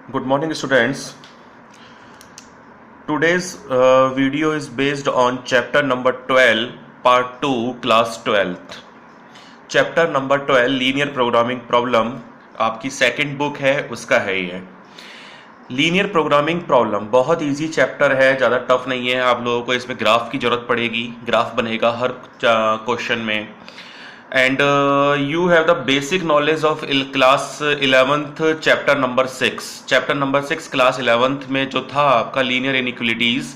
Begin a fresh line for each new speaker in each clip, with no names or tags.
Good morning, students. Today's video is based on chapter number 12, part 2, class 12th. Chapter number 12 linear programming problem आपकी second book है, उसका है ये linear programming problem. बहुत easy chapter है, ज़्यादा tough नहीं है। आप लोगों को इसमें ग्राफ की ज़रूरत पड़ेगी, ग्राफ बनेगा हर क्वेश्चन में। And you have the basic knowledge of class 11th chapter number 6। Chapter number 6 class 11th में जो था आपका लीनियर इनइक्वलिटीज़,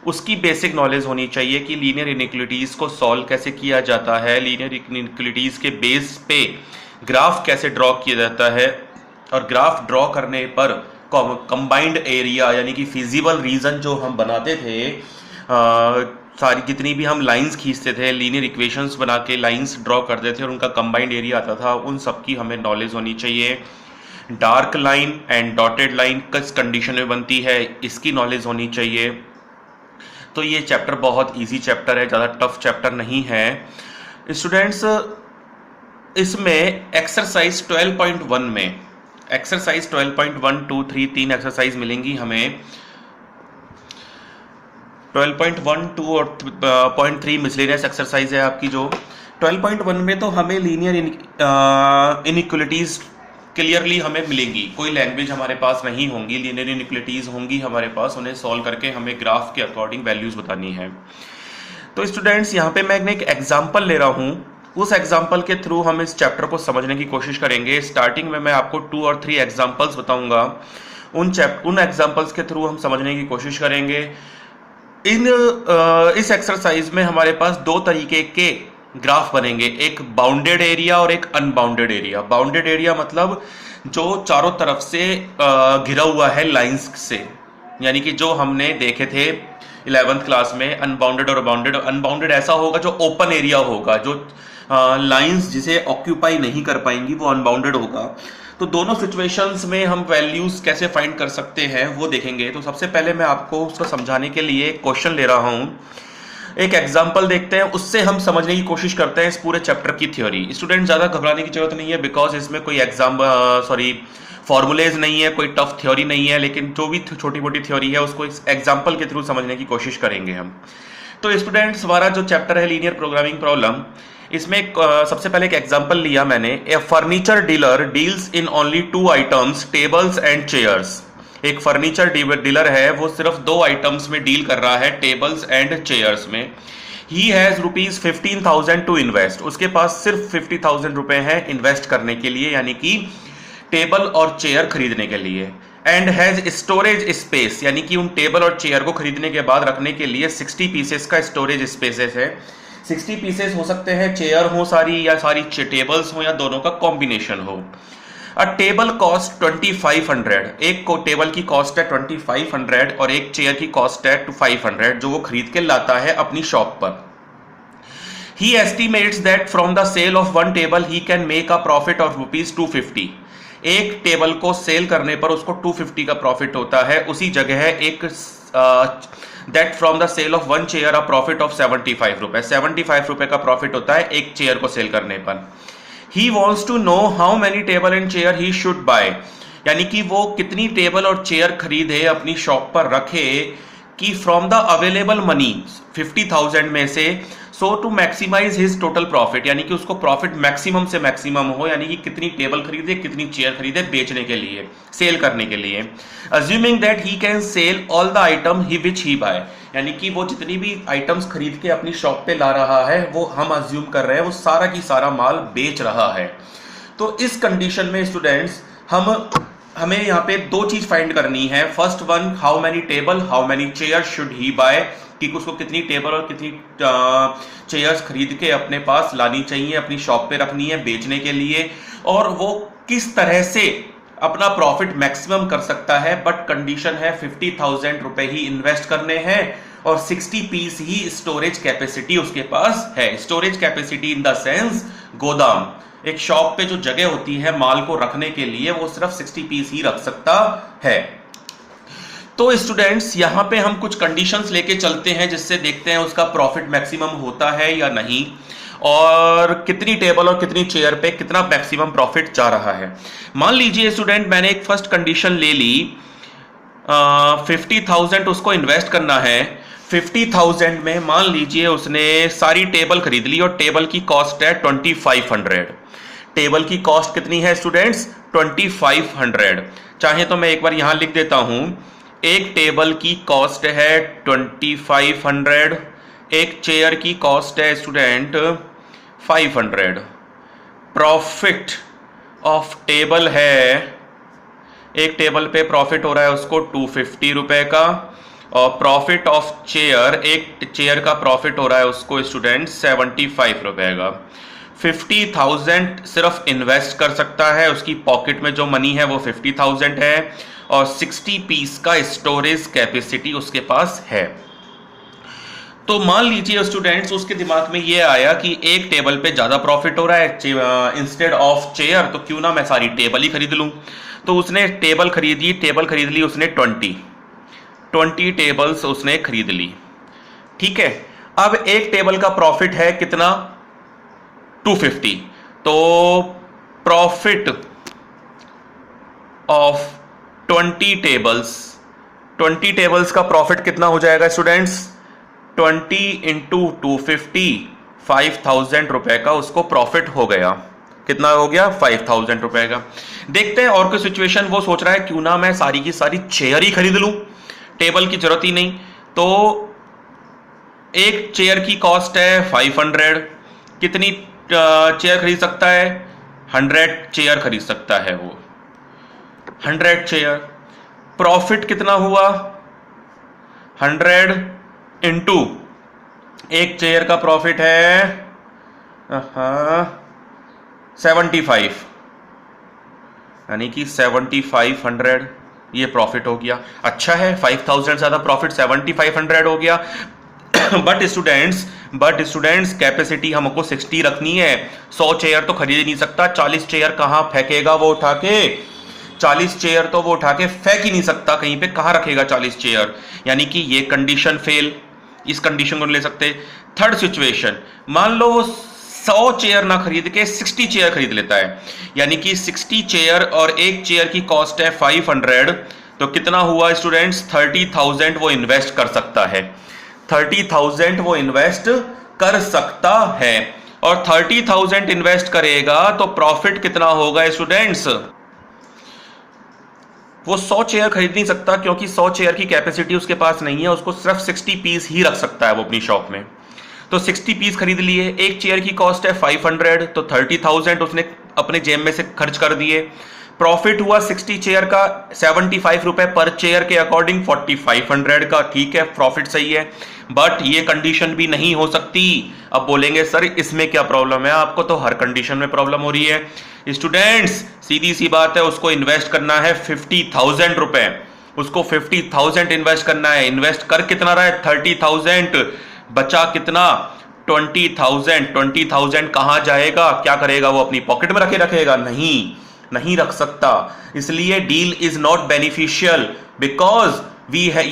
उसकी बेसिक नॉलेज होनी चाहिए कि लीनियर इनइक्वलिटीज़ को सॉल्व कैसे किया जाता है, लीनियर इनइक्वलिटीज़ के बेस पे ग्राफ कैसे ड्रॉ किया जाता है, और ग्राफ ड्रॉ करने पर कंबाइंड एरिया यानी कि फिजिबल रीजन जो हम बनाते थे, सारी जितनी भी हम लाइंस खींचते थे, लीनियर इक्वेशंस बना के लाइंस ड्रॉ करते थे और उनका कंबाइंड एरिया आता था, उन सब की हमें नॉलेज होनी चाहिए। Dark line and dotted line किस कंडीशन में बनती है, इसकी नॉलेज होनी चाहिए। तो ये चैप्टर बहुत इजी चैप्टर है, ज़्यादा टफ चैप्टर नहीं है। स्टूडेंट्स, इसमें एक्सरसाइज 12.1 में एक्सरसाइज 12.1, 2, 3 तीन एक्सरसाइज मिलेंगी हमें। 12.1, 2 और 0.3 मिसलेनियस एक्सरसाइज है आपकी। जो 12.1 में तो हमें लीनियर इनइक्वलिटीज क्लियरली हमें मिलेंगी, कोई लैंग्वेज हमारे पास नहीं होंगी, लीनियर इनइक्वलिटीज होंगी हमारे पास, उन्हें सॉल्व करके हमें ग्राफ के अकॉर्डिंग वैल्यूज बतानी है। तो स्टूडेंट्स, यहाँ पे मैं एक एग्जाम्पल ले रहा हूँ, उस एग्जाम्पल के थ्रू हम इस चैप्टर को समझने की कोशिश करेंगे। स्टार्टिंग में मैं आपको 2 और 3 एग्जाम्पल्स बताऊंगा, उन एग्जाम्पल्स के थ्रू हम समझने की कोशिश करेंगे। इस एक्सरसाइज में हमारे पास दो तरीके के ग्राफ बनेंगे, एक बाउंडेड एरिया और एक अनबाउंडेड एरिया। बाउंडेड एरिया मतलब जो चारों तरफ से घिरा हुआ है लाइंस से, यानी कि जो हमने देखे थे 11th क्लास में अनबाउंडेड और बाउंडेड। अनबाउंडेड ऐसा होगा जो ओपन एरिया होगा, जो लाइंस जिसे ऑक्यूपाई नहीं कर पाएंगी, वो अनबाउंडेड होगा। तो दोनों सिचुएशंस में हम वैल्यूज कैसे फाइंड कर सकते हैं वो देखेंगे। तो सबसे पहले मैं आपको उसको समझाने के लिए एक क्वेश्चन ले रहा हूं, एक एग्जांपल देखते हैं, उससे हम समझने की कोशिश करते हैं इस पूरे चैप्टर की थ्योरी। स्टूडेंट, ज्यादा घबराने की जरूरत नहीं है, बिकॉज इसमें कोई फॉर्मूलेज नहीं है, कोई टफ थ्योरी नहीं है, लेकिन जो भी छोटी मोटी थ्योरी है उसको इस एग्जाम्पल के थ्रू समझने की कोशिश करेंगे हम। तो स्टूडेंट्स, हमारा जो चैप्टर है लीनियर प्रोग्रामिंग प्रॉब्लम, इसमें सबसे पहले एक एग्जांपल लिया मैंने। A furniture dealer deals in only 2 items, tables and chairs. एक फर्नीचर डीलर है, वो सिर्फ 2 आइटम्स में डील कर रहा है, टेबल्स एंड चेयर्स में। He has ₹15,000 to invest. उसके पास सिर्फ 50,000 रुपए हैं इन्वेस्ट करने के लिए, यानी कि टेबल और चेयर खरीदने के लिए। एंड हैज स्टोरेज स्पेस, यानी कि उन टेबल और चेयर को खरीदने के बाद रखने के लिए 60 पीसेस का स्टोरेज स्पेसेस है। 60 पीसेस हो सकते हैं, चेयर हो सारी या सारी टेबल्स हो या दोनों का कॉम्बिनेशन हो। अ टेबल कॉस्ट 2500, एक को टेबल की कॉस्ट है 2500 और एक चेयर की कॉस्ट है 500, जो वो खरीद के लाता है अपनी शॉप पर। He estimates that from the sale of one table he can make a profit of ₹250। एक टेबल को सेल करने पर उसको 250 का प्रॉफिट होता है। उसी जगह एक that from the sale of one chair a profit of 75 रुपए, 75 रुपए का प्रॉफिट होता है एक चेयर को सेल करने पर। He wants to know how many table and chair he should buy, यानी कि वो कितनी टेबल और चेयर खरीदे, अपनी शॉप पर रखे, कि फ्रॉम द अवेलेबल मनी 50,000 में से, so to maximise his total profit, यानी कि उसको प्रॉफिट मैक्सिमम से मैक्सिमम हो, यानी कि कितनी टेबल खरीदे, कितनी चेयर खरीदे बेचने के लिए, सेल करने के लिए। Assuming that he can sell all the item he which he buy, यानी कि वो जितनी भी आइटम्स खरीद के अपनी शॉप पे ला रहा है, वो हम अज्यूम कर रहे हैं वो सारा की सारा माल बेच रहा है। तो इस कंडीशन में स्टूडेंट्स, हमें यहाँ पे 2 चीज फाइंड करनी है। First one, how many table how many chair should he buy, कि उसको कितनी टेबल और कितनी चेयर्स खरीद के अपने पास लानी चाहिए, अपनी शॉप पे रखनी है बेचने के लिए, और वो किस तरह से अपना प्रॉफिट मैक्सिमम कर सकता है। बट कंडीशन है 50,000 रुपए ही इन्वेस्ट करने हैं और 60 पीस ही स्टोरेज कैपेसिटी उसके पास है। Storage capacity in the sense गोदाम, एक शॉप पे जो जगह होती है माल को रखने के लिए, वो सिर्फ 60 पीस ही रख सकता है। तो स्टूडेंट्स, यहां पे हम कुछ कंडीशंस लेके चलते हैं, जिससे देखते हैं उसका प्रॉफिट मैक्सिमम होता है या नहीं। और कितनी टेबल और कितनी चेयर पे कितना मैक्सिमम प्रॉफिट जा रहा है। मान लीजिए स्टूडेंट मैंने एक फर्स्ट कंडीशन ले ली, 50,000 उसको इन्वेस्ट करना है। 50,000 में मान लीजिए उसने सारी टेबल खरीद ली और टेबल की कॉस्ट है 2500। टेबल की कॉस्ट कितनी है स्टूडेंट्स? 2500। चाहे तो मैं एक बार यहां लिख देता हूं, एक टेबल की कॉस्ट है 2500, एक चेयर की कॉस्ट है स्टूडेंट 500। प्रॉफिट ऑफ टेबल है, एक टेबल पे प्रॉफिट हो रहा है उसको 250 रुपए का, और प्रॉफिट ऑफ चेयर, एक चेयर का प्रॉफिट हो रहा है उसको स्टूडेंट 75 रुपए का। 50,000 सिर्फ इन्वेस्ट कर सकता है, उसकी पॉकेट में जो मनी है वो 50,000 है, और 60 पीस का स्टोरेज कैपेसिटी उसके पास है। तो मान लीजिए स्टूडेंट्स उसके दिमाग में ये आया कि एक टेबल पे ज्यादा प्रॉफिट हो रहा है इंस्टेड ऑफ चेयर, तो क्यों ना मैं सारी टेबल ही खरीद लूं। तो उसने टेबल खरीद ली उसने 20 टेबल्स उसने खरीद ली। ठीक है, अब एक टेबल का प्रॉफिट है कितना? 250। तो प्रॉफिट ऑफ 20 टेबल्स का प्रॉफिट कितना हो जाएगा स्टूडेंट्स? 20 इंटू 250, 5,000 रुपए का उसको प्रॉफिट हो गया। कितना हो गया? 5,000 रुपए का। देखते हैं और कोई सिचुएशन। वो सोच रहा है क्यों ना मैं सारी की सारी चेयर ही खरीद लूं, टेबल की जरूरत ही नहीं। तो एक चेयर की कॉस्ट है 500। कितनी चेयर खरीद सकता है? 100 चेयर खरीद सकता है वो, 100 चेयर। प्रॉफिट कितना हुआ? 100 इंटू एक चेयर का प्रॉफिट है 75, यानी कि 7500 ये प्रॉफिट हो गया। अच्छा है, 5,000 ज्यादा प्रॉफिट 7500 हो गया। बट स्टूडेंट्स कैपेसिटी हमको 60 रखनी है। 100 चेयर तो खरीद नहीं सकता, 40 चेयर कहां फेंकेगा वो उठा के? 40 चेयर तो वो उठा के फेंक ही नहीं सकता कहीं पे, कहां रखेगा 40 चेयर? यानी कि ये कंडीशन फेल, इस कंडीशन को ले सकते। थर्ड सिचुएशन, मान लो वो 100 चेयर ना खरीद के 60 चेयर खरीद लेता है, यानी कि 60 चेयर और एक चेयर की कॉस्ट है 500। तो कितना हुआ स्टूडेंट्स? 30,000 वो इन्वेस्ट कर सकता है। 30,000 वो इन्वेस्ट कर सकता है, और 30,000 इन्वेस्ट करेगा तो प्रॉफिट कितना होगा स्टूडेंट्स? वो 100 चेयर खरीद नहीं सकता क्योंकि 100 चेयर की कैपेसिटी उसके पास नहीं है, उसको सिर्फ 60 पीस ही रख सकता है वो अपनी शॉप में। तो 60 पीस खरीद लिए, एक चेयर की कॉस्ट है 500, तो 30,000 उसने अपने जेब में से खर्च कर दिए। प्रॉफिट हुआ 60 चेयर का 75 रुपए पर चेयर के अकॉर्डिंग 4500 का। ठीक है, प्रॉफिट सही है, बट ये कंडीशन भी नहीं हो सकती। अब बोलेंगे सर इसमें क्या प्रॉब्लम है? आपको तो हर कंडीशन में प्रॉब्लम हो रही है। स्टूडेंट्स सीधी सी बात है, उसको इन्वेस्ट करना है 50,000 रुपए, उसको 50,000 इन्वेस्ट करना है। इन्वेस्ट कर कितना रहा है? 30,000। बचा कितना? 20,000। 20,000 कहां जाएगा? क्या करेगा वो? अपनी पॉकेट में रखेगा? नहीं रख सकता। इसलिए deal is not beneficial, because we है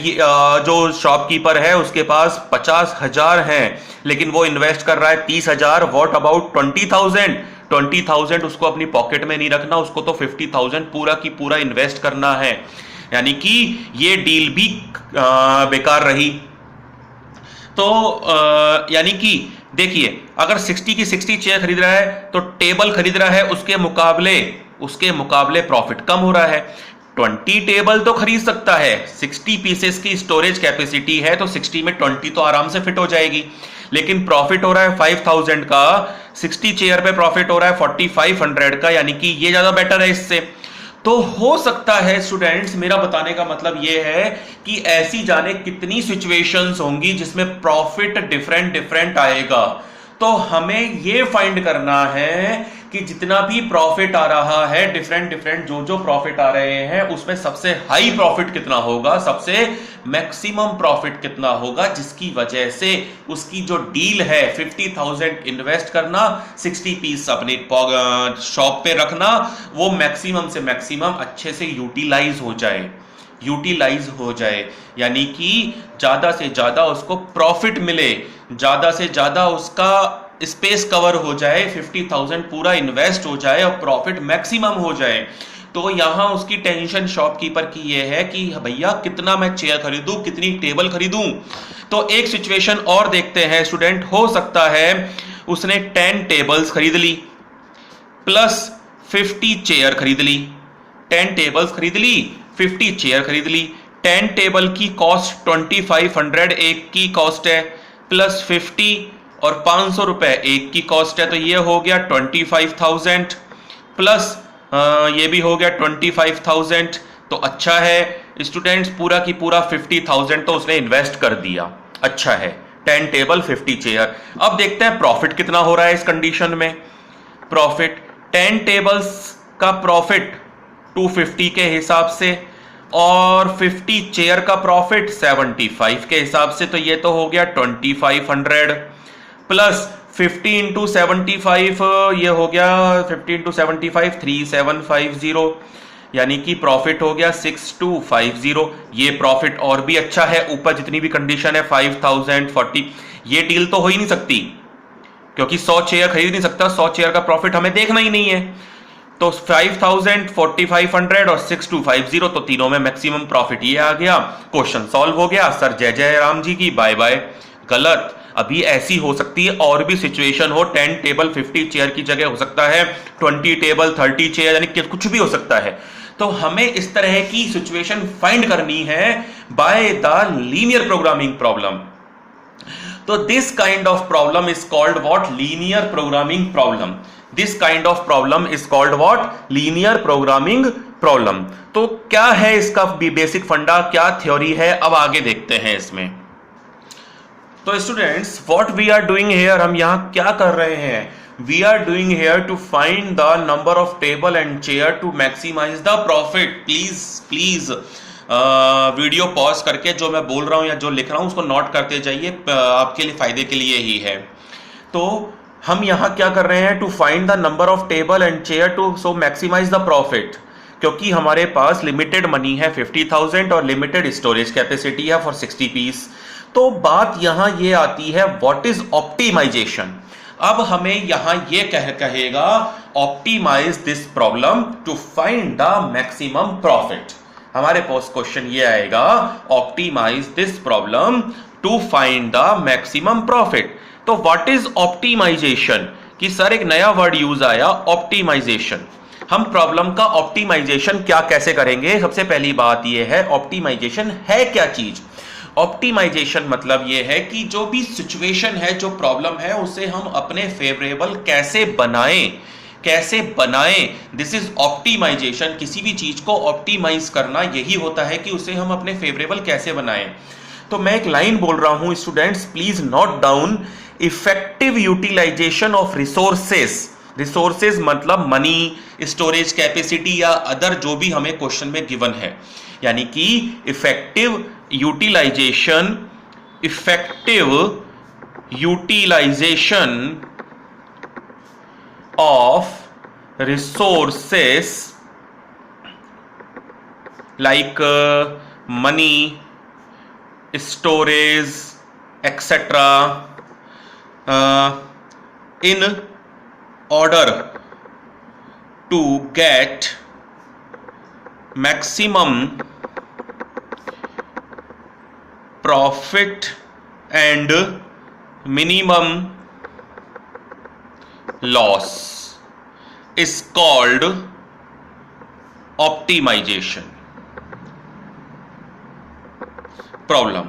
जो शॉपकीपर है उसके पास 50,000 हैं, लेकिन वो इन्वेस्ट कर रहा है 30,000। What about 20,000? 20,000 उसको अपनी पॉकेट में नहीं रखना, उसको तो 50,000 पूरा की पूरा इन्वेस्ट करना है। यानी कि ये डील भी बेकार रही। तो यानी कि देखिए, अगर 60 की 60 चेयर खरीद रहा है तो टेबल खरीद रहा है उसके मुकाबले प्रॉफिट कम हो रहा है। 20 टेबल तो खरीद सकता है, 60 पीसेस की स्टोरेज कैपेसिटी है, तो 60 में 20 तो आराम से फिट हो जाएगी। लेकिन प्रॉफिट हो रहा है 5,000 का, 60 चेयर पे प्रॉफिट हो रहा है 4,500 का, यानी कि ये ज्यादा बेटर है इससे। तो हो सकता है स्टूडेंट्स, मेरा बताने का मतलब यह है कि ऐसी जाने कितनी सिचुएशंस होंगी जिसमें प्रॉफिट डिफरेंट आएगा। तो हमें यह फाइंड करना है कि जितना भी प्रॉफिट आ रहा है, डिफरेंट जो प्रॉफिट आ रहे हैं, उसमें सबसे हाई प्रॉफिट कितना होगा, सबसे मैक्सिमम प्रॉफिट कितना होगा, जिसकी वजह से उसकी जो डील है 50,000 इन्वेस्ट करना, 60 पीस अपने शॉप पे रखना, वो मैक्सिमम से मैक्सिमम अच्छे से यूटिलाइज हो जाए, यानी कि ज्यादा से ज्यादा उसको प्रॉफिट मिले, ज्यादा से ज्यादा उसका स्पेस कवर हो जाए, 50,000 पूरा इन्वेस्ट हो जाए और प्रॉफिट मैक्सिमम हो जाए, तो यहां उसकी टेंशन शॉपकीपर की ये है कि भैया कितना मैं चेयर खरीदूं, कितनी टेबल खरीदूं। तो एक सिचुएशन और देखते हैं स्टूडेंट, हो सकता है उसने 10 टेबल्स खरीद ली प्लस 50 चेयर खरीद ली, 10 टेबल्स खरीद ली, 50 चेयर खरीद ली। 10 टेबल की कॉस्ट 2500 एक की कॉस्ट है, प्लस 50 और 500 रुपए एक की कॉस्ट है, तो ये हो गया 25,000 प्लस ये भी हो गया 25,000। तो अच्छा है स्टूडेंट्स, पूरा की पूरा 50,000 तो उसने इन्वेस्ट कर दिया। अच्छा है, 10 टेबल 50 चेयर। अब देखते हैं प्रॉफिट कितना हो रहा है इस कंडीशन में। प्रॉफिट 10 टेबल्स का प्रॉफिट 250 के हिसाब से और 50 चेयर का प्रॉफिट 75 के हिसाब से, तो ये तो हो गया 2500 प्लस 50 इंटू 75, ये हो गया 50 इंटू 75 3750, यानी कि प्रॉफिट हो गया 6250। ये प्रॉफिट और भी अच्छा है, ऊपर जितनी भी कंडीशन है 5040। ये डील तो हो ही नहीं सकती क्योंकि 100 चेयर खरीद नहीं सकता, 100 चेयर का प्रॉफिट हमें देखना ही नहीं है। तो 5000, 4500 और 6250, तो तीनों में मैक्सिमम प्रॉफिट ये आ गया। क्वेश्चन सॉल्व हो गया। सर जय जय राम जी की, बाय बाय। गलत। अभी ऐसी हो सकती है और भी सिचुएशन हो, 10 टेबल 50 चेयर की जगह हो सकता है 20 टेबल 30 चेयर, यानी कि कुछ भी हो सकता है। तो हमें इस तरह की सिचुएशन फाइंड करनी है by the linear programming problem. तो this kind of problem is called what? Linear programming problem. This kind of problem is called what? Linear programming problem. तो क्या है इसका बेसिक फंडा, क्या थ्योरी है, अब आगे देखते हैं इसमें। तो students, what we are doing here, हम यहां क्या कर रहे हैं? We are doing here to find the number of table and chair to maximise the profit. Please video pause करके जो मैं बोल रहा हूं या जो लिख रहा हूं उसको नोट करते जाइए, आपके लिए फायदे के लिए ही है। तो हम यहां क्या कर रहे हैं? To find the number of table and chair to so maximise the profit, क्योंकि हमारे पास लिमिटेड मनी है 50,000 और लिमिटेड स्टोरेज कैपेसिटी है फॉर 60 पीस। तो बात यहां ये आती है व्हाट इज ऑप्टिमाइजेशन। अब हमें यहां ये कहेगा optimise this problem to find the maximum profit. हमारे पास क्वेश्चन ये आएगा optimise this problem to find the maximum profit. तो व्हाट इज ऑप्टिमाइजेशन? कि सर एक नया वर्ड यूज आया, ऑप्टिमाइजेशन। हम प्रॉब्लम का ऑप्टिमाइजेशन क्या कैसे करेंगे? सबसे पहली बात यह है ऑप्टिमाइजेशन है क्या चीज। ऑप्टिमाइजेशन मतलब यह है कि जो भी सिचुएशन है, जो प्रॉब्लम है, उसे हम अपने फेवरेबल कैसे बनाएं। This is optimisation. किसी भी चीज को ऑप्टिमाइज करना यही होता है कि उसे हम अपने फेवरेबल कैसे बनाएं। तो मैं एक लाइन बोल रहा हूं students, please note down. Effective utilization of resources मतलब मनी, स्टोरेज कैपेसिटी या अदर जो भी हमें क्वेश्चन में गिवन है, यानी कि effective utilization of resources like money, storage etcetera in order to get maximum profit and minimum loss is called optimization problem।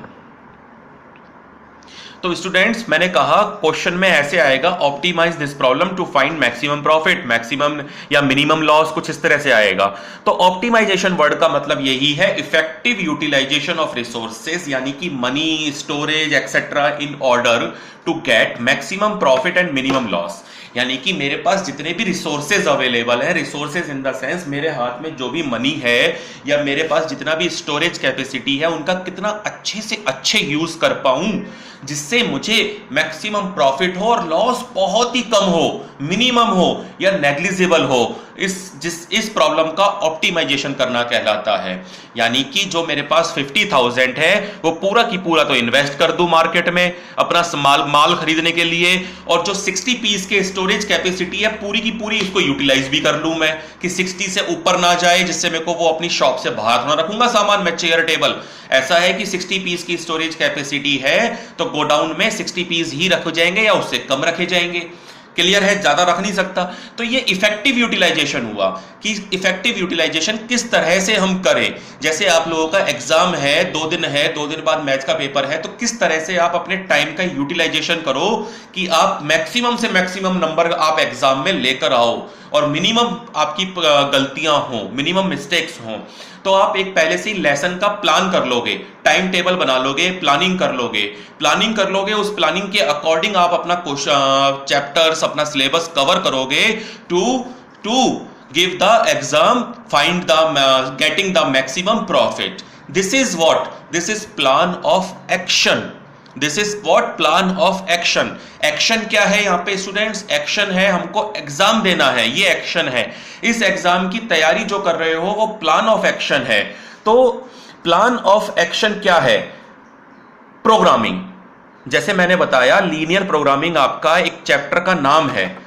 तो स्टूडेंट्स, मैंने कहा क्वेश्चन में ऐसे आएगा optimise this problem to find maximum profit, maximum या minimum loss, कुछ इस तरह से आएगा। तो ऑप्टिमाइजेशन वर्ड का मतलब यही है इफेक्टिव यूटिलाइजेशन ऑफ रिसोर्सेज, यानी कि money, storage etcetera in order to get maximum profit and minimum loss. यानी कि मेरे पास जितने भी रिसोर्सेज अवेलेबल है, रिसोर्सेज इन द सेंस मेरे हाथ में जो भी मनी है या मेरे पास जितना भी स्टोरेज कैपेसिटी है, उनका कितना अच्छे से अच्छे यूज कर पाऊं जिससे मुझे मैक्सिमम प्रॉफिट हो और लॉस बहुत ही कम हो, मिनिमम हो या नेग्लिजिबल हो। इस प्रॉब्लम का ऑप्टिमाइजेशन करना कहलाता है। यानी कि जो मेरे पास 50,000 है वो पूरा की पूरा तो इन्वेस्ट कर दूं मार्केट में अपना माल खरीदने के लिए, और जो 60 पीस के स्टोरेज कैपेसिटी है पूरी की पूरी इसको यूटिलाइज भी कर लूं मैं कि 60 से ऊपर ना जाए, जिससे मेरे को वो अपनी शॉप से बाहर ना रखूंगा सामान मैं, चेयर टेबल। ऐसा है कि 60 पीस की स्टोरेज कैपेसिटी है तो गोडाउन में 60 पीस ही रखे जाएंगे या उससे कम रखे जाएंगे। क्लियर है, ज्यादा रख नहीं सकता। तो ये इफेक्टिव यूटिलाइजेशन हुआ कि इफेक्टिव यूटिलाइजेशन किस तरह से हम करें। जैसे आप लोगों का एग्जाम है, 2 दिन है, 2 दिन बाद मैथ का पेपर है, तो किस तरह से आप अपने टाइम का यूटिलाइजेशन करो कि आप मैक्सिमम से मैक्सिमम नंबर आप एग्जाम में लेकर आओ और मिनिमम आपकी गलतियां हो, मिनिमम मिस्टेक्स हो। तो आप एक पहले से ही लेसन का प्लान कर लोगे, टाइम टेबल बना लोगे, प्लानिंग कर लोगे, उस प्लानिंग के अकॉर्डिंग आप अपना चैप्टर्स, अपना सिलेबस कवर करोगे to give the exam, find the getting the maximum profit. This is what, this is plan of action. This is what, plan of action. Action क्या है यहाँ पे स्टूडेंट्स? एक्शन है हमको एग्जाम देना है, ये एक्शन है। इस एग्जाम की तैयारी जो कर रहे हो वो प्लान ऑफ एक्शन है। तो प्लान ऑफ एक्शन क्या है? प्रोग्रामिंग। जैसे मैंने बताया लीनियर प्रोग्रामिंग आपका एक चैप्टर का नाम है।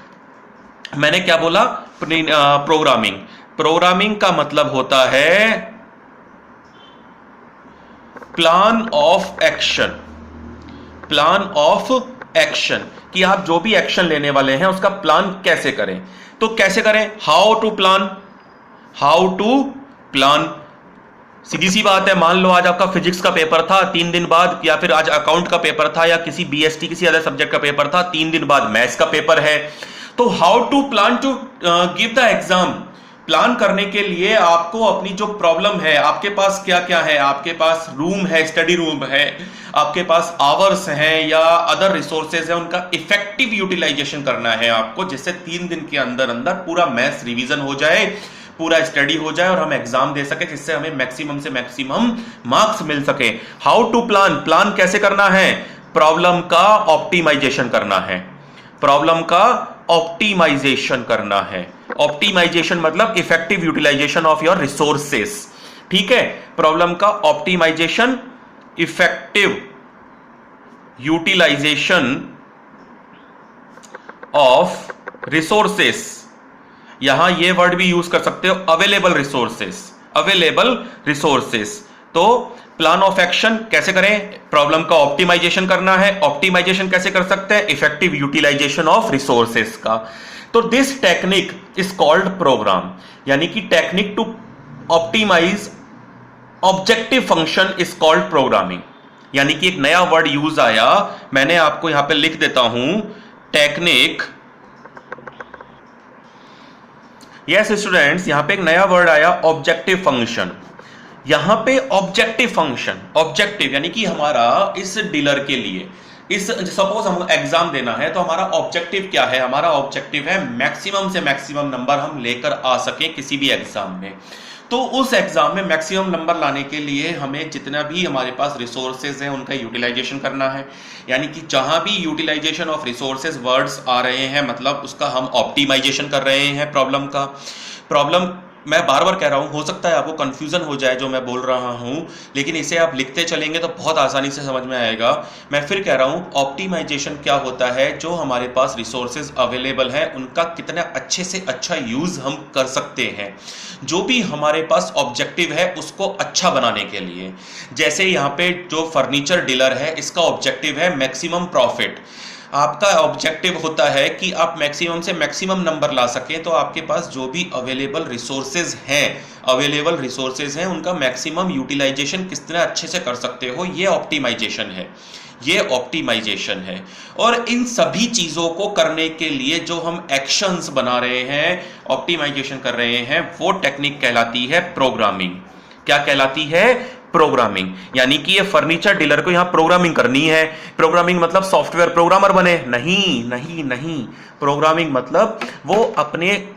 मैंने क्या बोला? प्रोग्रामिंग। प्रोग्रामिंग का मतलब होता है plan of action. Plan of action कि आप जो भी एक्शन लेने वाले हैं उसका प्लान कैसे करें। तो कैसे करें? How to plan. How to plan, सीधी सी बात है। मान लो आज आपका फिजिक्स का पेपर था 3 दिन बाद, या फिर आज अकाउंट का पेपर था, या किसी बीएसटी किसी अदर सब्जेक्ट का पेपर था, 3 दिन बाद मैथ्स का पेपर है। तो how to plan to give the exam. Plan करने के लिए आपको अपनी जो प्रॉब्लम है, आपके पास क्या क्या है, आपके पास रूम है, स्टडी रूम है, आपके पास आवर्स हैं या अदर रिसोर्सेज है, उनका इफेक्टिव यूटिलाइजेशन करना है आपको, जिससे 3 दिन के अंदर अंदर पूरा मैथ्स रिवीजन हो जाए, पूरा स्टडी हो जाए और हम एग्जाम दे सके, जिससे हमें मैक्सिमम से मैक्सिमम मार्क्स मिल सके। हाउ टू प्लान, प्लान कैसे करना है? प्रॉब्लम का ऑप्टिमाइजेशन करना है। प्रॉब्लम का ऑप्टिमाइजेशन करना है। ऑप्टिमाइजेशन मतलब effective utilization of your resources. ठीक है, प्रॉब्लम का optimization, effective utilization of resources. यहां ये वर्ड भी यूज कर सकते हो, अवेलेबल रिसोर्सेस। Available resources. तो प्लान ऑफ एक्शन कैसे करें? प्रॉब्लम का ऑप्टिमाइजेशन करना है। ऑप्टिमाइजेशन कैसे कर सकते हैं? इफेक्टिव यूटिलाइजेशन ऑफ रिसोर्सेस का। तो this technique is called program, यानी कि technique to optimize objective function is called programming. यानी कि एक नया वर्ड यूज आया, मैंने आपको यहां पे लिख देता हूं, टेक्निक। यस स्टूडेंट्स, यहां पे एक नया वर्ड आया, ऑब्जेक्टिव फंक्शन। यहां पे ऑब्जेक्टिव फंक्शन, ऑब्जेक्टिव यानी कि हमारा इस डीलर के लिए, इस सपोज हम एग्जाम देना है तो हमारा ऑब्जेक्टिव क्या है? हमारा ऑब्जेक्टिव है मैक्सिमम से मैक्सिमम नंबर हम लेकर आ सके किसी भी एग्जाम में। तो उस एग्जाम में मैक्सिमम नंबर लाने के लिए हमें जितना भी हमारे पास रिसोर्सेज हैं उनका यूटिलाइजेशन करना है। यानी कि जहां भी यूटिलाइजेशन ऑफ रिसोर्सेज वर्ड्स आ रहे हैं, मतलब उसका हम ऑप्टिमाइजेशन कर रहे हैं प्रॉब्लम का। प्रॉब्लम मैं बार बार कह रहा हूं, हो सकता है आपको कंफ्यूजन हो जाए जो मैं बोल रहा हूं, लेकिन इसे आप लिखते चलेंगे तो बहुत आसानी से समझ में आएगा। मैं फिर कह रहा हूं, ऑप्टिमाइजेशन क्या होता है? जो हमारे पास रिसोर्सेज अवेलेबल है उनका कितना अच्छे से अच्छा यूज हम कर सकते हैं, जो भी हमारे पास ऑब्जेक्टिव है उसको अच्छा बनाने के लिए। जैसे यहाँ पे जो फर्नीचर डीलर है, इसका ऑब्जेक्टिव है मैक्सिमम प्रॉफिट। आपका ऑब्जेक्टिव होता है कि आप मैक्सिमम से मैक्सिमम नंबर ला सकें, तो आपके पास जो भी अवेलेबल रिसोर्सेज हैं उनका मैक्सिमम यूटिलाइजेशन कितना अच्छे से कर सकते हो, ये ऑप्टिमाइजेशन है। ये ऑप्टिमाइजेशन है। और इन सभी चीजों को करने के लिए जो हम एक्शंस बना रहे हैं, ऑप्टिमाइजेशन कर रहे हैं, वो टेक्निक कहलाती है प्रोग्रामिंग। क्या कहलाती है? प्रोग्रामिंग। यानी कि ये फर्नीचर डीलर को यहां प्रोग्रामिंग करनी है। प्रोग्रामिंग मतलब सॉफ्टवेयर प्रोग्रामर बने? नहीं नहीं नहीं। प्रोग्रामिंग मतलब वो अपने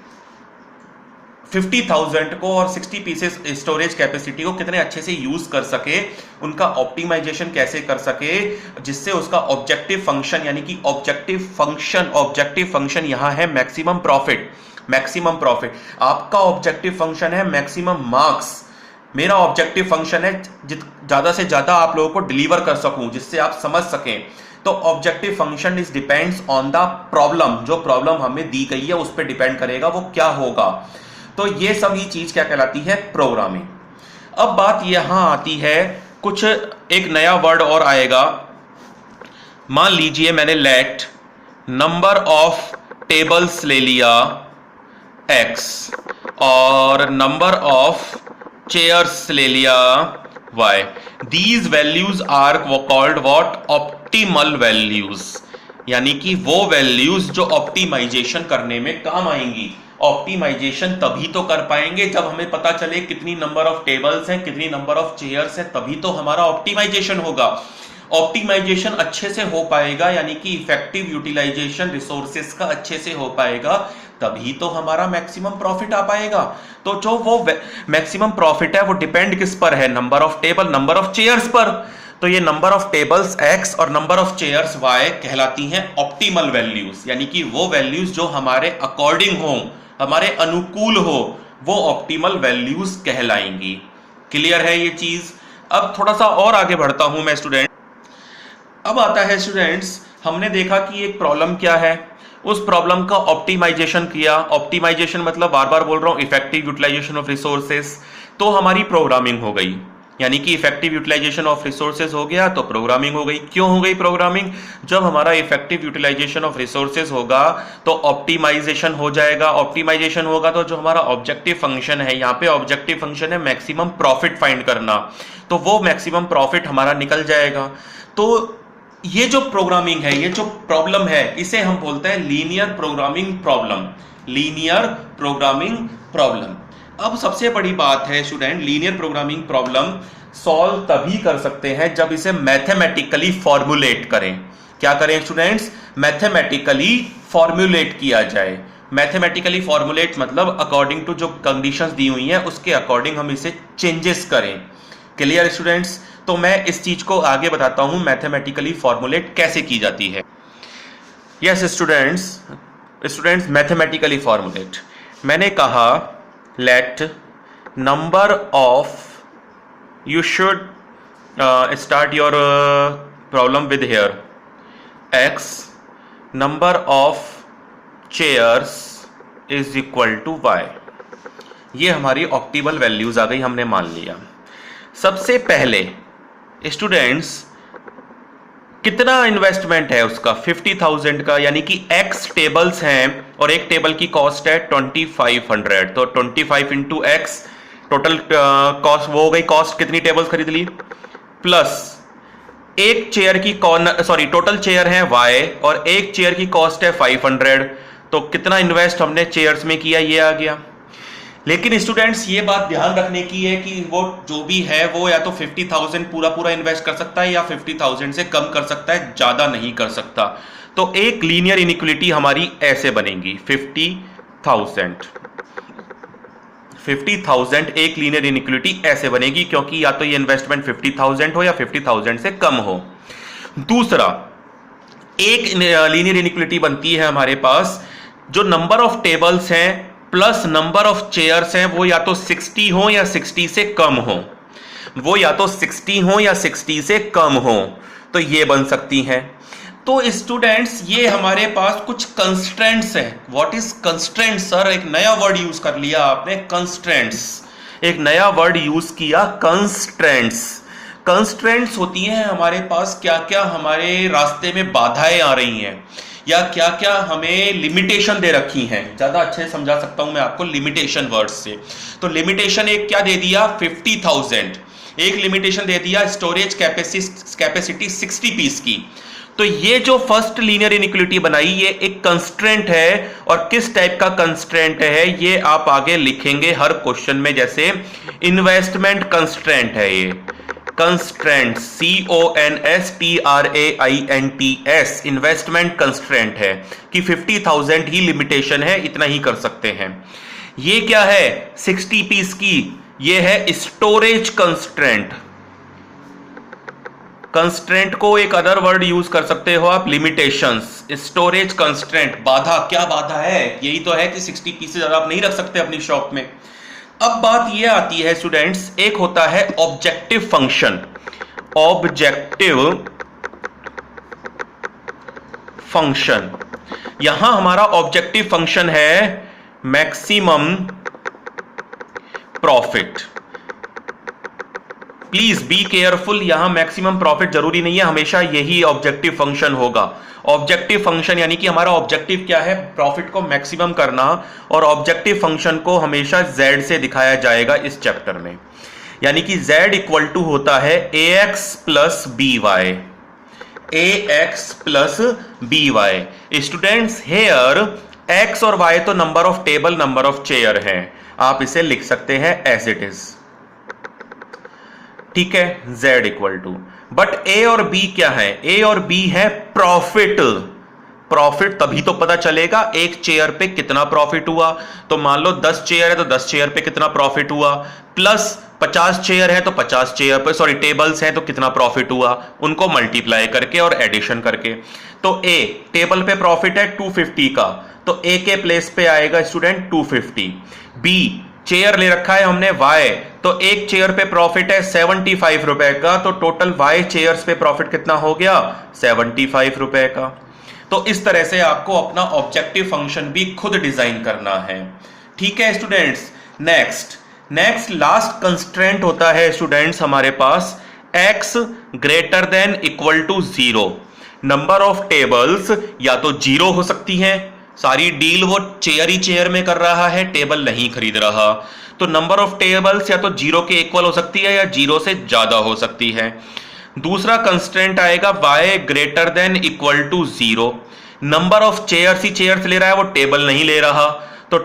50,000 को और 60 पीसेस स्टोरेज कैपेसिटी को कितने अच्छे से यूज कर सके, उनका ऑप्टिमाइजेशन कैसे कर सके, जिससे उसका ऑब्जेक्टिव फंक्शन, यानी कि ऑब्जेक्टिव फंक्शन यहां है मैक्सिमम प्रॉफिट। Maximum profit. आपका ऑब्जेक्टिव फंक्शन है मैक्सिमम मार्क्स, मेरा ऑब्जेक्टिव फंक्शन है ज्यादा से ज्यादा आप लोगों को डिलीवर कर सकूं जिससे आप समझ सकें। तो objective function is depends on the problem, जो प्रॉब्लम हमें दी गई है उस पर डिपेंड करेगा वो क्या होगा। तो ये सभी चीज क्या कहलाती है, प्रोग्रामिंग। अब बात यहां आती है, कुछ एक नया वर्ड और आएगा। मान लीजिए मैंने लेट नंबर ऑफ टेबल्स ले लिया x और नंबर ऑफ चेयर्स ले लिया y। These values are called what, optimal values, यानी कि वो वैल्यूज जो ऑप्टिमाइजेशन करने में काम आएंगी। ऑप्टिमाइजेशन तभी तो कर पाएंगे जब हमें पता चले कितनी नंबर ऑफ टेबल्स हैं, कितनी नंबर ऑफ चेयर्स हैं, तभी तो हमारा ऑप्टिमाइजेशन होगा। ऑप्टिमाइजेशन अच्छे से हो पाएगा, यानी कि इफेक्टिव यूटिलाइजेशन रिसोर्सेस का अच्छे से हो पाएगा, तभी तो हमारा मैक्सिमम प्रॉफिट आ पाएगा। तो जो वो मैक्सिमम प्रॉफिट है वो डिपेंड किस पर है, number of table, number of chairs पर। तो ये नंबर ऑफ टेबल्स x और नंबर ऑफ चेयर्स y कहलाती हैं ऑप्टिमल वैल्यूज, यानी कि वो वैल्यूज जो हमारे अकॉर्डिंग हो, हमारे अनुकूल हो, वो ऑप्टिमल वैल्यूज कहलाएंगी। क्लियर है ये चीज? अब थोड़ा सा और आगे बढ़ता हूं मैं स्टूडेंट। अब आता है स्टूडेंट्स, हमने देखा कि एक प्रॉब्लम क्या है, उस प्रॉब्लम का ऑप्टिमाइजेशन किया। ऑप्टिमाइजेशन मतलब बार बार बोल रहा हूं, इफेक्टिव यूटिलाइजेशन ऑफ रिसोर्सेस। तो हमारी प्रोग्रामिंग हो गई, यानी कि इफेक्टिव यूटिलाइजेशन ऑफ रिसोर्सेज हो गया तो प्रोग्रामिंग हो गई। क्यों हो गई प्रोग्रामिंग? जब हमारा इफेक्टिव यूटिलाइजेशन ऑफ रिसोर्सेज होगा तो ऑप्टिमाइजेशन हो जाएगा। ऑप्टिमाइजेशन होगा तो जो हमारा ऑब्जेक्टिव फंक्शन है, यहाँ पे ऑब्जेक्टिव फंक्शन है मैक्सिमम प्रॉफिट फाइंड करना, तो वो मैक्सिमम प्रॉफिट हमारा निकल जाएगा। तो ये जो प्रोग्रामिंग है, ये जो प्रॉब्लम है, इसे हम बोलते हैं linear programming problem. Linear programming problem. अब सबसे बड़ी बात है student, linear programming problem solve तभी कर सकते हैं जब इसे मैथमेटिकली फॉर्मुलेट करें। क्या करें स्टूडेंट्स? मैथमेटिकली फॉर्मुलेट किया जाए। मैथमेटिकली फॉर्मुलेट मतलब अकॉर्डिंग टू जो कंडीशंस दी हुई हैं उसके अकॉर्डिंग हम इसे चेंजेस करें। Clear students? तो मैं इस चीज को आगे बताता हूं मैथमेटिकली फॉर्मुलेट कैसे की जाती है। यस स्टूडेंट्स मैथमेटिकली फॉर्मुलेट, मैंने कहा let number of, you should start your problem with here, x number of chairs is equal to y। ये हमारी ऑप्टिमल वैल्यूज आ गई, हमने मान लिया। सबसे पहले स्टूडेंट्स कितना इन्वेस्टमेंट है उसका, 50,000 का, यानी कि x टेबल्स हैं और एक टेबल की कॉस्ट है 2500, तो 25 इंटू एक्स टोटल कॉस्ट वो हो गई। कॉस्ट कितनी टेबल्स खरीद ली, प्लस एक चेयर की टोटल चेयर है y और एक चेयर की कॉस्ट है 500, तो कितना इन्वेस्ट हमने चेयर्स में किया, ये आ गया। लेकिन स्टूडेंट्स ये बात ध्यान रखने की है कि वो जो भी है वो या तो 50,000 पूरा इन्वेस्ट कर सकता है या 50,000 से कम कर सकता है, ज्यादा नहीं कर सकता। तो एक लीनियर इनइक्वालिटी हमारी ऐसे बनेगी, 50,000 एक लीनियर इनइक्वालिटी ऐसे बनेगी, क्योंकि या तो ये इन्वेस्टमेंट 50,000 हो या 50,000 से कम हो। दूसरा, एक लीनियर इनइक्वालिटी बनती है हमारे पास, जो नंबर ऑफ टेबल्स हैं प्लस नंबर ऑफ चेयर्स हैं वो या तो 60 हो या 60 से कम हो, वो या तो 60 हो या 60 से कम हो, तो ये बन सकती हैं। तो स्टूडेंट्स ये हमारे पास कुछ कंस्ट्रेंट्स हैं। What is constraint sir? एक नया वर्ड यूज कर लिया आपने, कंस्ट्रेंट्स। एक नया वर्ड यूज किया, कंस्ट्रेंट्स। कंस्ट्रेंट्स होती हैं हमारे पास, क्या क्या हमारे रास्ते में बाधाएं आ रही हैं या क्या क्या हमें लिमिटेशन दे रखी हैं। ज्यादा अच्छे से समझा सकता हूं मैं आपको लिमिटेशन वर्ड से। तो लिमिटेशन एक क्या दे दिया, 50,000। एक लिमिटेशन दे दिया स्टोरेज कैपेसिटी 60 पीस की। तो ये जो फर्स्ट लीनियर इनइक्वालिटी बनाई ये एक कंस्ट्रेंट है, और किस टाइप का कंस्ट्रेंट है ये आप आगे लिखेंगे हर क्वेश्चन में। जैसे इन्वेस्टमेंट कंस्ट्रेंट है ये, कंस्ट्रेंट CONSTRAINTS इन्वेस्टमेंट कंस्ट्रेंट है कि 50,000 ही लिमिटेशन है, इतना ही कर सकते हैं। ये क्या है, 60 पीस की, ये है स्टोरेज कंस्ट्रेंट। कंस्ट्रेंट को एक अदर वर्ड यूज कर सकते हो आप, लिमिटेशंस, स्टोरेज कंस्ट्रेंट, बाधा। क्या बाधा है? यही तो है कि 60 पीस से ज्यादा आप नहीं रख सकते अपनी शॉप में। अब बात यह आती है स्टूडेंट्स, एक होता है ऑब्जेक्टिव फंक्शन। ऑब्जेक्टिव फंक्शन, यहां हमारा ऑब्जेक्टिव फंक्शन है maximum profit. Please be careful, यहां मैक्सिमम प्रॉफिट जरूरी नहीं है, हमेशा यही ऑब्जेक्टिव फंक्शन होगा। ऑब्जेक्टिव फंक्शन यानी कि हमारा ऑब्जेक्टिव क्या है? प्रॉफिट को मैक्सिमम करना, और ऑब्जेक्टिव फंक्शन को हमेशा z से दिखाया जाएगा इस चैप्टर में। यानी कि z इक्वल टू होता है ax plus b y, ax plus b y. Students here x और y तो number of table, number of chair है, आप इसे लिख सकते हैं एज इट इज, ठीक है, z equal to. But a और b क्या है? a और b है प्रॉफिट। प्रॉफिट तभी तो पता चलेगा एक चेयर पे कितना प्रॉफिट हुआ। तो मान लो 10 चेयर है तो 10 चेयर पे कितना प्रॉफिट हुआ, प्लस 50 चेयर है तो 50 चेयर पे, सॉरी टेबल्स हैं तो कितना प्रॉफिट हुआ, उनको मल्टीप्लाई करके और एडिशन करके। तो a टेबल पे प्रॉफिट है 250 का, तो a के प्लेस पे आएगा स्टूडेंट 250। b चेयर ले रखा है हमने y, तो एक चेयर पे प्रॉफिट है 75 रुपए का, तो टोटल y चेयर्स पे प्रॉफिट कितना हो गया? 75 रुपए का। तो इस तरह से आपको अपना ऑब्जेक्टिव फंक्शन भी खुद डिजाइन करना है, ठीक है स्टूडेंट्स। नेक्स्ट लास्ट कंस्ट्रेंट होता है स्टूडेंट्स हमारे पास x greater than equal to 0। Number of tables या तो 0 हो सकती हैं, सारी डील वो चेयर ही चेयर में कर रहा है, टेबल नहीं खरीद रहा, तो नंबर ऑफ टेबल्स या तो 0 के इक्वल हो सकती है या 0 से ज्यादा हो सकती है। दूसरा कंस्ट्रेंट आएगा y greater than equal to 0। Number of chairs ही चेयर्स ले रहा है, वो टेबल नहीं ले रहा, तो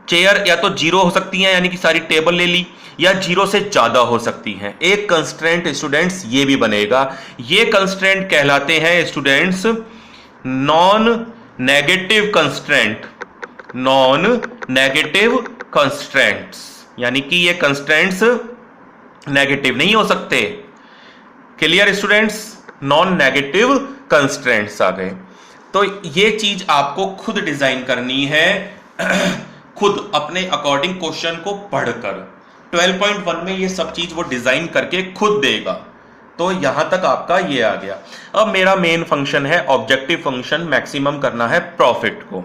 चेयर या तो 0 हो सकती है यानी कि सारी टेबल ले ली, या 0 से ज्यादा हो सकती हैं। एक कंस्ट्रेंट स्टूडेंट्स ये भी बनेगा, ये कंस्ट्रेंट कहलाते हैं students non negative constraint. Non negative constraints यानी कि ये कंस्ट्रेंट्स नेगेटिव नहीं हो सकते। Clear students? Non negative constraints आ गए। तो ये चीज आपको खुद डिजाइन करनी है खुद अपने अकॉर्डिंग क्वेश्चन को पढ़कर। 12.1 में ये सब चीज वो डिजाइन करके खुद देगा। तो यहां तक आपका ये आ गया। अब मेरा मेन फंक्शन है ऑब्जेक्टिव फंक्शन, मैक्सिमम करना है प्रॉफिट को।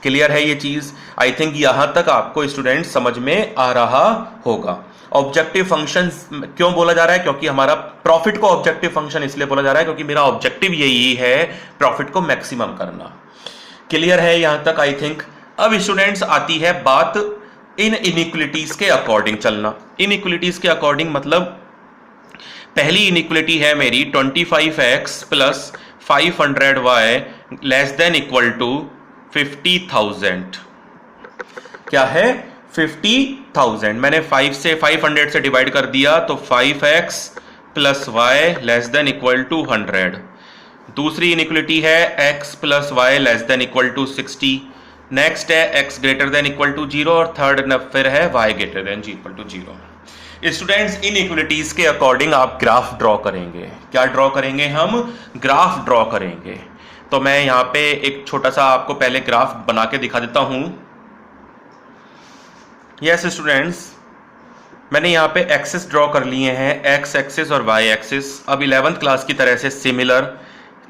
क्लियर है ये चीज? आई थिंक यहां तक आपको स्टूडेंट समझ में आ रहा होगा। ऑब्जेक्टिव फंक्शन क्यों बोला जा रहा है? क्योंकि हमारा प्रॉफिट को ऑब्जेक्टिव फंक्शन इसलिए बोला जा रहा है क्योंकि मेरा ऑब्जेक्टिव यही है प्रॉफिट को मैक्सिमम करना। क्लियर है यहां तक आई थिंक? अब स्टूडेंट्स आती है बात इन इनइक्वलिटीज के अकॉर्डिंग चलना। इनइक्वलिटीज के अकॉर्डिंग मतलब पहली इनइक्वलिटी है मेरी 25x plus 500y less than equal to 50,000। क्या है? 50,000। मैंने 500 से डिवाइड कर दिया तो 5x plus y less than equal to 100। दूसरी इनइक्वलिटी है x plus y less than equal to 60। Next है x greater than equal to 0 और थर्ड फिर है y greater than equal to 0। Students inequalities के अकॉर्डिंग आप ग्राफ ड्रॉ करेंगे। क्या ड्रॉ करेंगे? हम ग्राफ ड्रॉ करेंगे। तो मैं यहाँ पे एक छोटा सा आपको पहले ग्राफ बना के दिखा देता हूं। यस स्टूडेंट्स, मैंने यहाँ पे एक्सिस ड्रॉ कर लिए हैं, एक्स एक्सिस और वाई एक्सिस। अब 11th क्लास की तरह से सिमिलर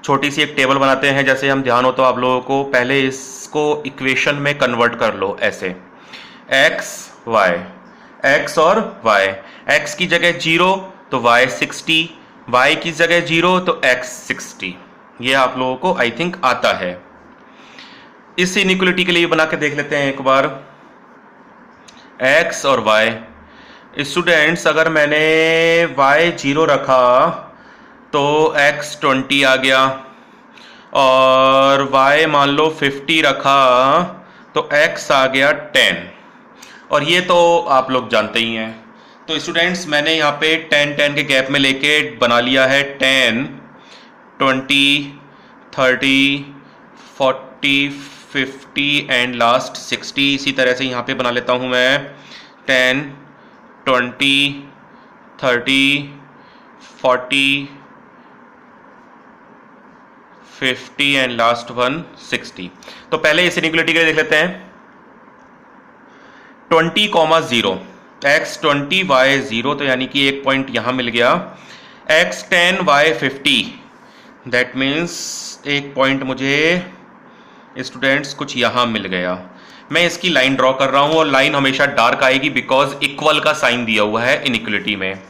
छोटी सी एक टेबल बनाते हैं। जैसे हम ध्यान हो तो आप लोगों को पहले इसको इक्वेशन में कन्वर्ट कर लो ऐसे, एक्स वाई, एक्स और वाई। एक्स की जगह 0 तो वाई 60, वाई की जगह 0 तो एक्स 60। ये आप लोगों को आई थिंक आता है। इस इनइक्वलिटी के लिए बना के देख लेते हैं एक बार, एक्स और वाई। स्टूडेंट्स अगर मैंने y 0 रखा तो x 20 आ गया, और y मान लो 50 रखा तो x आ गया 10। और ये तो आप लोग जानते ही हैं। तो स्टूडेंट्स मैंने यहाँ पे 10 के गैप में लेके बना लिया है 10, 20, 30, 40, 50 एंड लास्ट 60। इसी तरह से यहाँ पे बना लेता हूँ मैं 10, 20, 30, 40, 50 एंड लास्ट वन 60। तो पहले इस इनइक्वालिटी के लिए देख लेते हैं 20,0 x 20 y 0, तो यानी कि एक पॉइंट यहां मिल गया। x 10 y 50, दैट मीन्स एक पॉइंट मुझे स्टूडेंट्स कुछ यहां मिल गया। मैं इसकी लाइन ड्रॉ कर रहा हूं और लाइन हमेशा डार्क आएगी बिकॉज इक्वल का साइन दिया हुआ है इनइक्वालिटी में।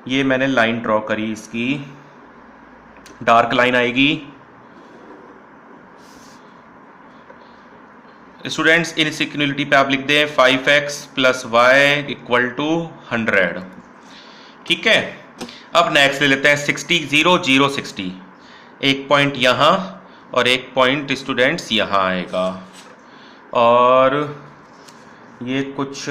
ये मैंने लाइन ड्रॉ करी, इसकी डार्क लाइन आएगी। स्टूडेंट्स इस इक्वलिटी पे आप लिख दें 5x plus y equal to 100। ठीक है, अब नेक्स्ट ले लेते हैं 60 0 0 60। एक पॉइंट यहां और एक पॉइंट स्टूडेंट्स यहां आएगा, और ये कुछ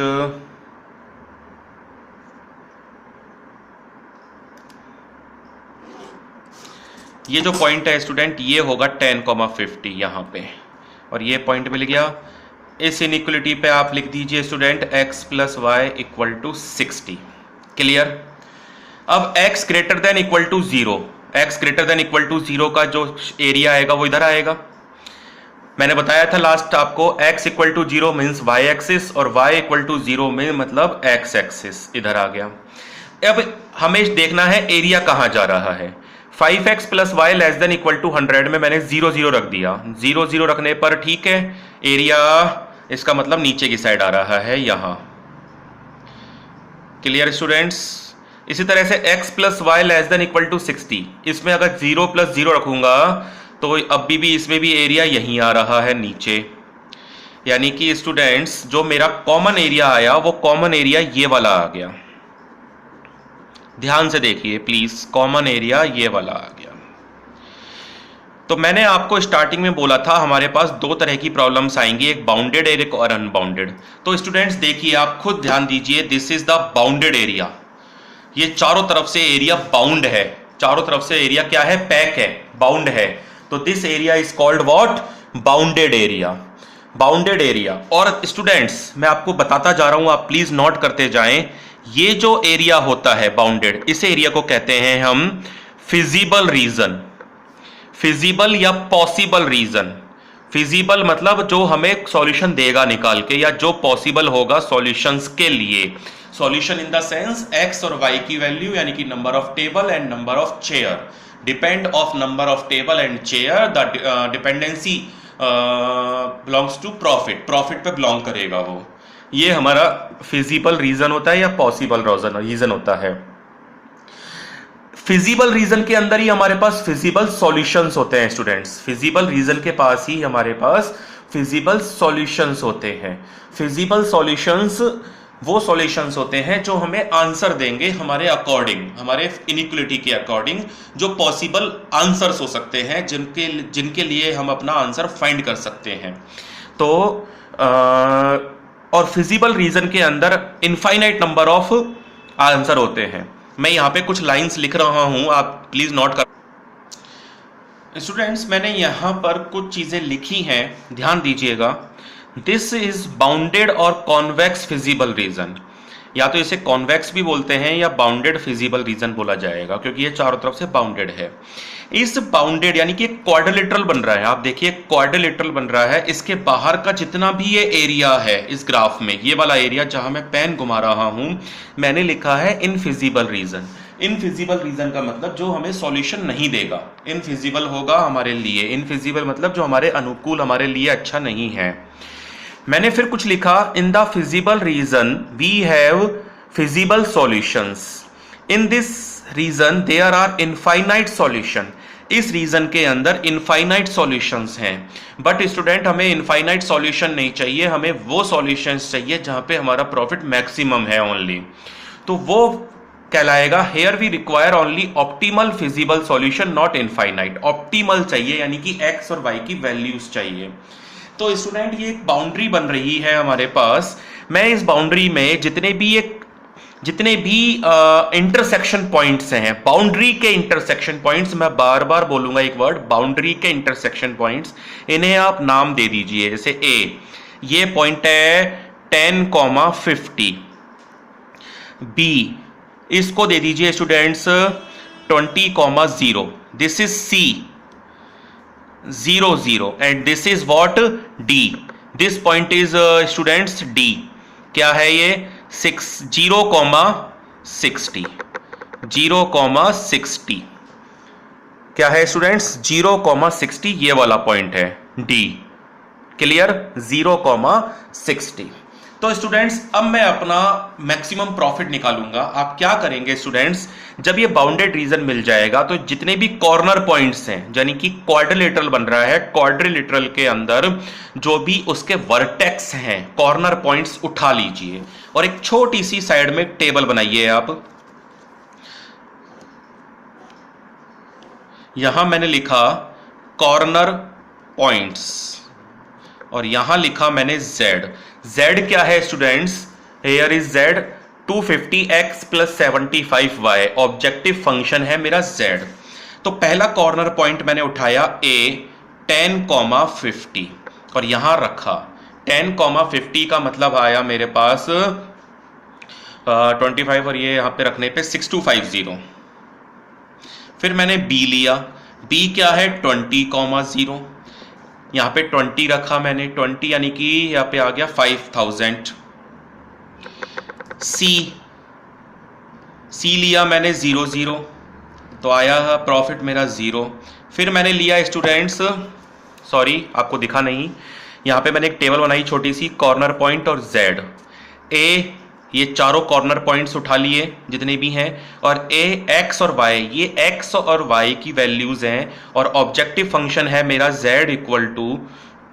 ये जो पॉइंट है स्टूडेंट ये होगा 10,50 यहां पे, और ये पॉइंट मिल गया। इस इनइक्वालिटी पे आप लिख दीजिए student x plus y equal to 60। Clear. अब x greater than equal to 0, x greater than equal to 0 का जो एरिया आएगा वो इधर आएगा। मैंने बताया था लास्ट आपको x equal to 0 means y axis और y इक्वल टू 0 में मतलब x एक्सिस इधर आ गया। अब हमें देखना है एरिया कहां जा रहा है। 5x plus y less than equal to 100 में मैंने 0 0 रख दिया। 0 0 रखने पर ठीक है, एरिया इसका मतलब नीचे की साइड आ रहा है यहां। Clear students. इसी तरह से x plus y less than equal to 60, इसमें अगर 0 प्लस 0 रखूंगा तो अभी भी इसमें भी एरिया यहीं आ रहा है नीचे। यानी कि स्टूडेंट्स जो मेरा कॉमन एरिया आया वो कॉमन एरिया ये वाला आ गया। ध्यान से देखिए प्लीज, कॉमन एरिया ये वाला आ गया। तो मैंने आपको स्टार्टिंग में बोला था हमारे पास दो तरह की प्रॉब्लम्स आएंगी, एक बाउंडेड एरिया और अनबाउंडेड। तो स्टूडेंट्स देखिए, आप खुद ध्यान दीजिए, this is the bounded area. ये चारों तरफ से एरिया बाउंड है, चारों तरफ से एरिया क्या है, पैक है, बाउंड है। तो this area is called what, bounded area. Bounded area. और स्टूडेंट्स मैं आपको बताता जा रहा हूं, आप प्लीज नोट करते जाएं। ये जो एरिया होता है बाउंडेड, इस एरिया को कहते हैं हम फिजिबल रीजन। फिजिबल या पॉसिबल रीजन। फिजिबल मतलब जो हमें सॉल्यूशन देगा निकाल के, या जो पॉसिबल होगा सॉल्यूशंस के लिए। Solution in the sense x और y की वैल्यू, यानी कि number of table and number of chair. Depend of number of table and chair, the dependency belongs to profit, profit पे बिलोंग करेगा वो। ये हमारा फिजिबल रीजन होता है या पॉसिबल रीजन होता है। फिजिबल रीजन के अंदर ही हमारे पास फिजिबल सॉल्यूशंस होते हैं स्टूडेंट्स। फिजिबल रीजन के पास ही हमारे पास फिजिबल सॉल्यूशंस होते हैं। फिजिबल सॉल्यूशंस वो सॉल्यूशंस होते हैं जो हमें आंसर देंगे हमारे अकॉर्डिंग, हमारे इनइक्वालिटी के अकॉर्डिंग, जो पॉसिबल आंसर्स हो सकते हैं, जिनके लिए हम अपना आंसर फाइंड कर सकते हैं। तो और फिजिबल रीजन के अंदर इनफाइनाइट नंबर ऑफ आंसर होते हैं। मैं यहां पे कुछ लाइंस लिख रहा हूं, आप प्लीज नोट कर। स्टूडेंट्स मैंने यहां पर कुछ चीजें लिखी हैं, ध्यान दीजिएगा। दिस इज बाउंडेड और कॉन्वेक्स फिजिबल रीजन। या तो इसे कॉन्वेक्स भी बोलते हैं या बाउंडेड फिजिबल रीजन बोला जाएगा, क्योंकि ये चारों तरफ से बाउंडेड है। इस बाउंडेड यानी कि क्वाड्रिलेटरल बन रहा है, आप देखिए क्वाड्रिलेटरल बन रहा है। इसके बाहर का जितना भी ये एरिया है इस ग्राफ में, ये वाला एरिया जहां मैं पेन घुमा रहा हूं, मैंने लिखा है इनफिजिबल रीजन। इनफिजिबल रीजन का मतलब जो हमें सॉल्यूशन नहीं देगा, इनफिजिबल होगा हमारे लिए। इनफिजिबल मतलब जो हमारे अनुकूल, हमारे लिए अच्छा नहीं है। मैंने फिर कुछ लिखा, in the feasible region we have feasible solutions. In this region there are infinite solution. इस रीजन के अंदर इनफाइनाइट सॉल्यूशंस हैं। बट स्टूडेंट हमें इनफाइनाइट सॉल्यूशन नहीं चाहिए, हमें वो सॉल्यूशंस चाहिए जहां पे हमारा प्रॉफिट मैक्सिमम है ओनली। तो वो कहलाएगा here we require only optimal feasible solution, not infinite. Optimal चाहिए यानी कि एक्स और वाई की वैल्यूज चाहिए। तो स्टूडेंट ये एक बाउंड्री बन रही है हमारे पास। मैं इस बाउंड्री में जितने भी इंटरसेक्शन पॉइंट्स हैं, बाउंड्री के इंटरसेक्शन पॉइंट्स, मैं बार बार बोलूंगा एक वर्ड, बाउंड्री के इंटरसेक्शन पॉइंट्स, इन्हें आप नाम दे दीजिए। जैसे ए, ये पॉइंट है 10,50। बी, इसको दे दीजिए students 20,0। This is C, 0 0 and this is what D. This point is students D. क्या है ये 0,60 0,60 क्या है स्टूडेंट्स 0,60 ये वाला पॉइंट है D. क्लियर 0,60. तो स्टूडेंट्स अब मैं अपना मैक्सिमम प्रॉफिट निकालूंगा. आप क्या करेंगे स्टूडेंट्स, जब ये बाउंडेड रीजन मिल जाएगा तो जितने भी कॉर्नर पॉइंट्स हैं यानी कि क्वाड्रिलेटरल बन रहा है, क्वाड्रिलेटरल के अंदर जो भी उसके वर्टेक्स हैं कॉर्नर पॉइंट्स उठा लीजिए और एक छोटी सी साइड में टेबल बनाइए. आप यहां मैंने लिखा कॉर्नर पॉइंट्स और यहां लिखा मैंने Z. Z क्या है students, here is Z 250x plus 75y. Objective function है मेरा Z. तो पहला कॉर्नर पॉइंट मैंने उठाया A 10,50 और यहां रखा. 10,50 का मतलब आया मेरे पास 25 और ये यहां पे रखने पे 6250. फिर मैंने B लिया. B क्या है 20,0. यहां पे 20 रखा मैंने, 20 यानी कि यहां पे आ गया 5000. C लिया मैंने 0 0 तो आया प्रॉफिट मेरा 0. फिर मैंने लिया स्टूडेंट्स, सॉरी आपको दिखा नहीं, यहां पे मैंने एक टेबल बनाई छोटी सी, कॉर्नर पॉइंट और Z. A ये चारों कॉर्नर पॉइंट्स उठा लिए जितने भी हैं और A X और Y, ये X और Y की वैल्यूज हैं और ऑब्जेक्टिव फंक्शन है मेरा Z equal to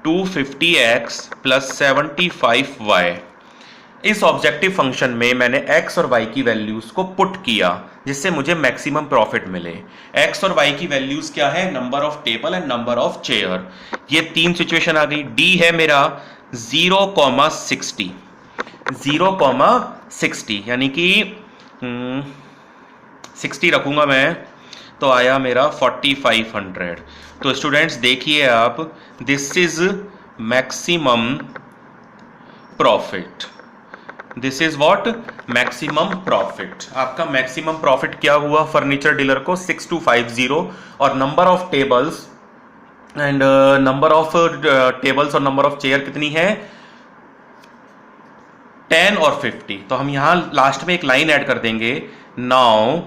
250x plus 75y. इस ऑब्जेक्टिव फंक्शन में मैंने X और Y की वैल्यूज को पुट किया जिससे मुझे मैक्सिमम प्रॉफिट मिले. X और Y की वैल्यूज क्या है, number of table and number of chair. ये तीन सिचुएशन आ गई. D है मेरा 0,60 यानी कि 60 रखूंगा मैं तो आया मेरा 4500. तो स्टूडेंट्स देखिए आप, this is maximum profit. This is what maximum profit. आपका मैक्सिमम प्रॉफिट क्या हुआ फर्नीचर डीलर को 6250 और number of tables and number of tables और नंबर ऑफ चेयर कितनी है 10 और 50. तो हम यहां लास्ट में एक लाइन ऐड कर देंगे. Now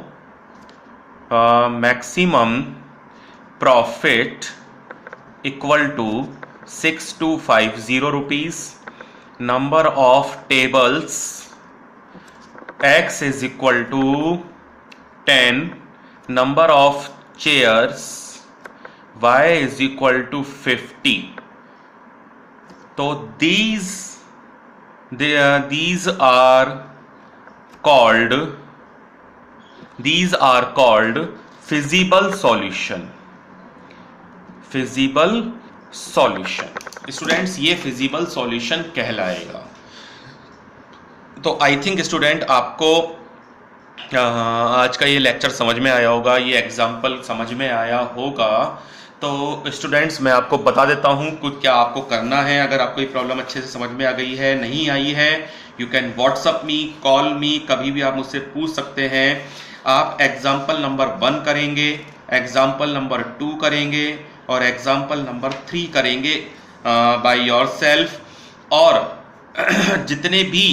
maximum profit equal to 6250 rupees. Number of tables X is equal to 10. Number of chairs Y is equal to 50. तो these are called feasible solution. Students ये फिजिबल सॉल्यूशन कहलाएगा. तो I think student आपको आज का ये lecture समझ में आया होगा, ये एग्जाम्पल समझ में आया होगा. तो स्टूडेंट्स मैं आपको बता देता हूँ कुछ क्या आपको करना है. अगर आपको ये प्रॉब्लम अच्छे से समझ में आ गई है, नहीं आई है, you can WhatsApp me, call me, कभी भी आप मुझसे पूछ सकते हैं. आप एग्जाम्पल नंबर 1 करेंगे, एग्जाम्पल नंबर 2 करेंगे और एग्जाम्पल नंबर 3 करेंगे बाय योर सेल्फ. और जितने भी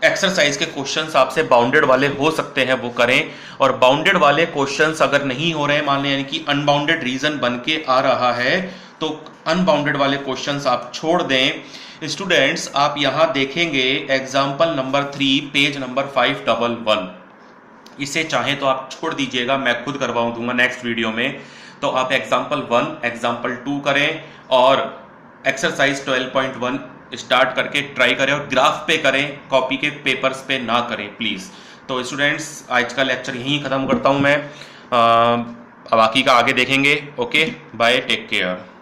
एक्सरसाइज के क्वेश्चंस आपसे बाउंडेड वाले हो सकते हैं वो करें. और बाउंडेड वाले क्वेश्चंस अगर नहीं हो रहे हैं, मान लें यानी कि अनबाउंडेड रीजन बन के आ रहा है, तो अनबाउंडेड वाले क्वेश्चंस आप छोड़ दें. स्टूडेंट्स आप यहां देखेंगे एग्जाम्पल नंबर 3 पेज नंबर 511. इसे चाहें तो आप छोड़ दीजिएगा, मैं खुद करवा दूंगा नेक्स्ट वीडियो में. तो आप एग्जाम्पल 1 एग्जाम्पल 2 करें और एक्सरसाइज 12.1 स्टार्ट करके ट्राई करें और ग्राफ पे करें, कॉपी के पेपर्स पे ना करें प्लीज़. तो स्टूडेंट्स आज का लेक्चर यहीं ख़त्म करता हूं मैं. बाकी का आगे देखेंगे. Okay bye, take care.